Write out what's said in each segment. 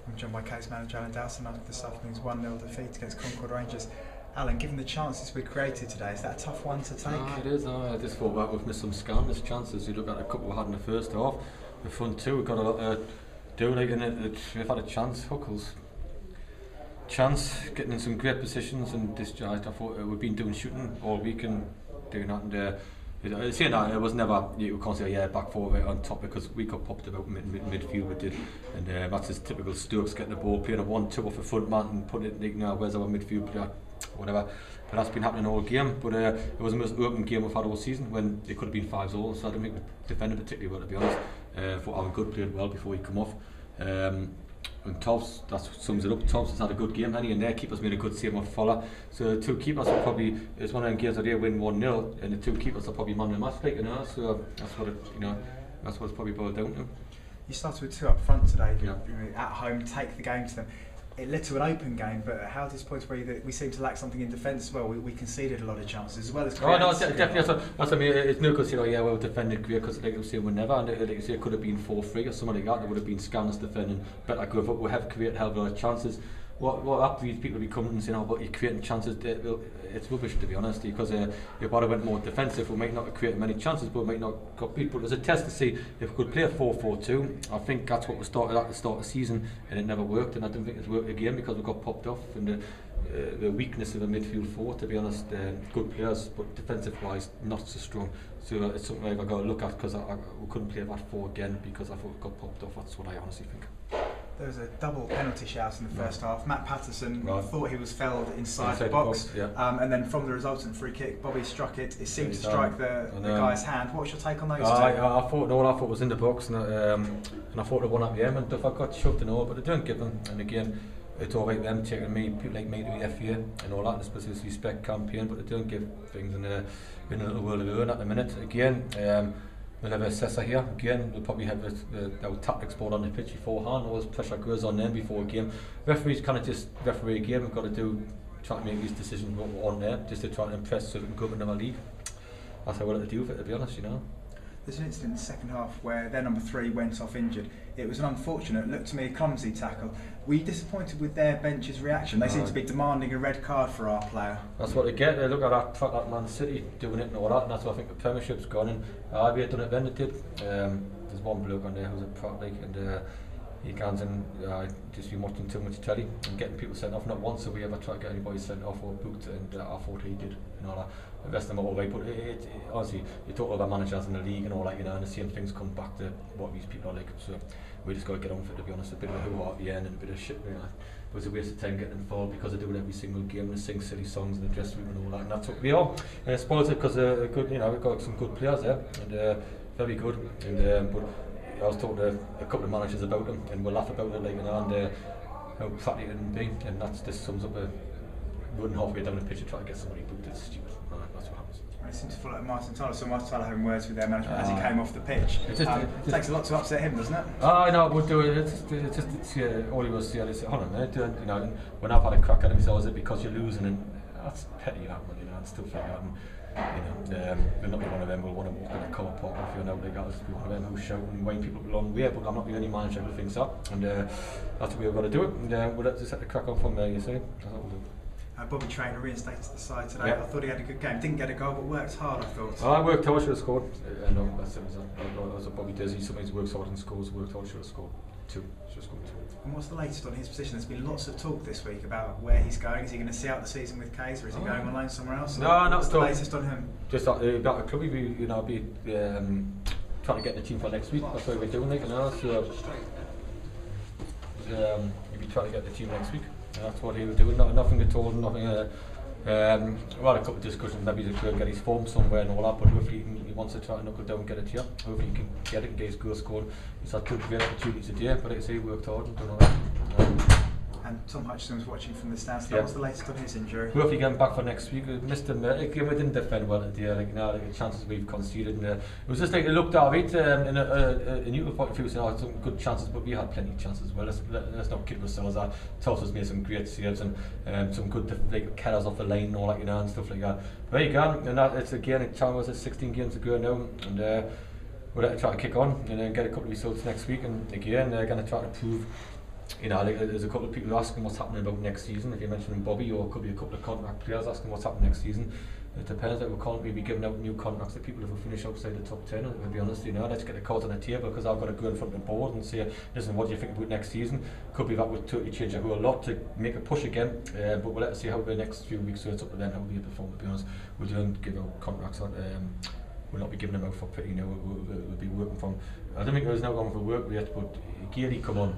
I'm joined by case manager Alan Dowson after this afternoon's 1-0 defeat against Concord Rangers. Alan, given the chances we created today, is that a tough one to take? It is. I just thought that we've missed some scandalous chances. You look at a couple we had in the first half. The front two, we've got a lot to do. Like in it, we've had a chance, Huckles. Chance, getting in some great positions and discharged. I thought we've been doing shooting all week and doing that. And saying that, it was never, you can't say, back four right on top, because we got popped about midfield, we did. And that's his typical Stokes, getting the ball, playing a 1-2 off the front man and putting it, like, where's our midfield player, whatever. But that's been happening all game. But it was the most open game we've had all season, when it could have been 5-0, so I didn't think we defended particularly well, to be honest. Thought Alan Good played well before he come off. And Tobbs, that sums it up. Tobbs has had a good game, and their keepers made a good save off Fowler. So the two keepers are probably, it's one of them games where they win 1-0, and the two keepers are probably man of the match, like, so that's what that's what it's probably boiled down to. You started with two up front today, at home, take the game to them. It led to an open game, but how disappointed were you that we seemed to lack something in defence as well? We conceded a lot of chances as well as creating. Oh no, definitely. That's what I mean. It's no good saying, we defended great, because like you say, we never, and like you say, it could have been 4-3 or something like that. There would have been scandalous defending, better go up. We have created a hell of a lot of chances. What after these people be coming and saying, but you're creating chances, it's rubbish, to be honest, because if we would have went more defensive, we might not have created many chances, but we might not got beat. But there's a test to see if we could play a 4-4-2. I think that's what we started at the start of the season, and it never worked, and I don't think it's worked again, because we got popped off, and the weakness of a midfield four, to be honest. Good players, but defensive wise not so strong, so it's something I've got to look at, because we couldn't play that four again, because I thought we got popped off. That's what I honestly think. There was a double penalty shout in the first half. Matt Patterson thought he was felled inside the box, and then from the resultant free kick, Bobby struck it. It seemed to strike the guy's hand. What was your take on those two? I thought it was in the box, and I thought the one at the end, and Duff got shoved and all, but they don't give them. And again, it's all right them taking me, people like me to the FA and all that, and especially this respect campaign, but they don't give things in a little world of their own at the minute. Again, we'll have an assessor here. Again, we'll probably have our tactics board on the pitch beforehand. Always pressure goes on them before a game. Referees kind of just referee a game. We've got to try to make these decisions on there, just to try to impress so we can go up in our league. That's how we'll have to do with it, to be honest, There's an incident in the second half where their number 3 went off injured. It was an unfortunate, looked to me a clumsy tackle. Were you disappointed with their bench's reaction? They seem to be demanding a red card for our player. That's what they get. They look at that Man City doing it and all that, and that's what I think the Premiership's gone in. We had done it then, it did. There's one bloke on there who's a pro league, and he can't just been watching too much telly and getting people sent off. Not once have we ever tried to get anybody sent off or booked, and I thought he did, and all that. The rest of them are all right, but honestly, you talk about managers in the league and all that, and the same things come back to what these people are like. So we just got to get on with it, to be honest. A bit of a hoo-ha at the end and a bit of shit, It was a waste of time getting involved, because they do it every single game, and they sing silly songs in the dressing room and all that, and that's what we are. And I suppose it because good, we've got some good players there, and very good. And but I was talking to a couple of managers about them, and we'll laugh about it, and how fatty it can be, and that's just sums up running halfway down the pitch and trying to get somebody booked. It's stupid. That's what happens. It seems to feel like Martin Tyler. So Martin Tyler having words with their management as he came off the pitch. It takes a lot to upset him, doesn't it? No, it would do it. It's just all he was saying is, hold on a minute, when I've had a crack at him, he says, is it because you're losing? And that's petty, and stuff like that. And we're not one of them who'll want to walk in a car park and feel like that. We're one of them who shout and wave people along the way, but I'm not the only manager who thinks that. And that's the way we've got to do it. And we'll just have to crack on from there, you see. That's what we'll do. Bobby Traynor reinstated to the side today. I thought he had a good game. Didn't get a goal, but worked hard, I thought. I worked hard, should have scored. No, that's what Bobby does. He sometimes works hard and scores. Worked hard, should have scored 2. Should have scored 2. And what's the latest on his position? There's been lots of talk this week about where he's going. Is he going to see out the season with Kays, or is he going on loan somewhere else? No, not what's the latest on him? Just about a club. We'll be trying to get the team for next week. That's what we're doing, So we'll be trying to get the team next week. That's what he was doing. Nothing at all. Nothing. We had a couple of discussions. Maybe he's going to get his form somewhere and all that. But hopefully he wants to try and knuckle down and get it here. Hopefully he can get it and get his goal scored. He's had 2 great opportunities today. But like I say, he worked hard and done all that. And Tom Hutchinson was watching from the stands. What's the latest on his injury? Hopefully getting back for next week. Missed him. Again, we didn't defend well today. The chances we've conceded. And, it was just like it looked alright in a neutral point of view. So some good chances, but we had plenty of chances as well. Let's not kid ourselves. Toss has made some great saves and some good cutters off the line and all that, and stuff like that. But there you go. And it's again. It was 16 games to go now, and we're going to try to kick on and get a couple of results next week. And again, they're going to try to prove you know, like, there's a couple of people asking what's happening about next season. If you're mentioning Bobby, or it could be a couple of contract players asking what's happening next season. It depends. Like, we can't really be giving out new contracts to people if we finish outside the top 10. To be honest, you know, let's get the cards on the table, because I've got to go in front of the board and say, listen, what do you think about next season? Could be that we'll totally change a whole lot to make a push again. But we'll let us see how the next few weeks. So it's up to them how they perform. To be honest, we don't give out contracts on. We'll not be giving them out for pity. You know, we'll be working from. I don't think there's no going for work yet, but Geary come on,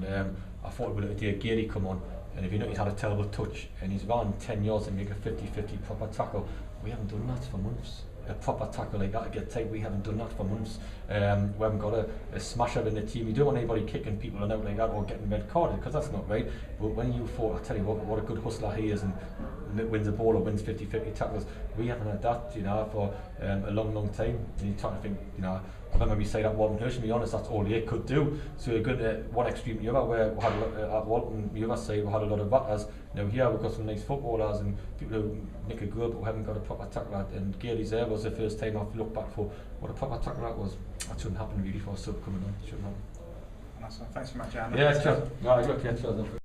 and I thought it would have a Geary come on. And if you know he's had a terrible touch and he's run 10 yards and make a 50-50 proper tackle, we haven't done that for months. A proper tackle like that to get tight, we haven't done that for months. We haven't got a smasher in the team. You don't want anybody kicking people out like that or getting red carded, because that's not right. But when you thought, I tell you what a good hustler he is, and wins a ball or wins 50-50 tackles, we haven't had that, you know, for a long time. And you're trying to think, you know, I remember we say that Walton Hirsch, to be honest, that's all he could do. So you're going to one extreme to the other, where we had at Walton, the other side, we had a lot of batters. Now here we've got some nice footballers and people who nick a goal, but we haven't got a proper tackler. And Gary's there was the first time I've looked back for what a proper tackler that was. That shouldn't happen really for a sub coming on. Shouldn't happen. Thanks so much, Alan. Yeah, cheers. No, I got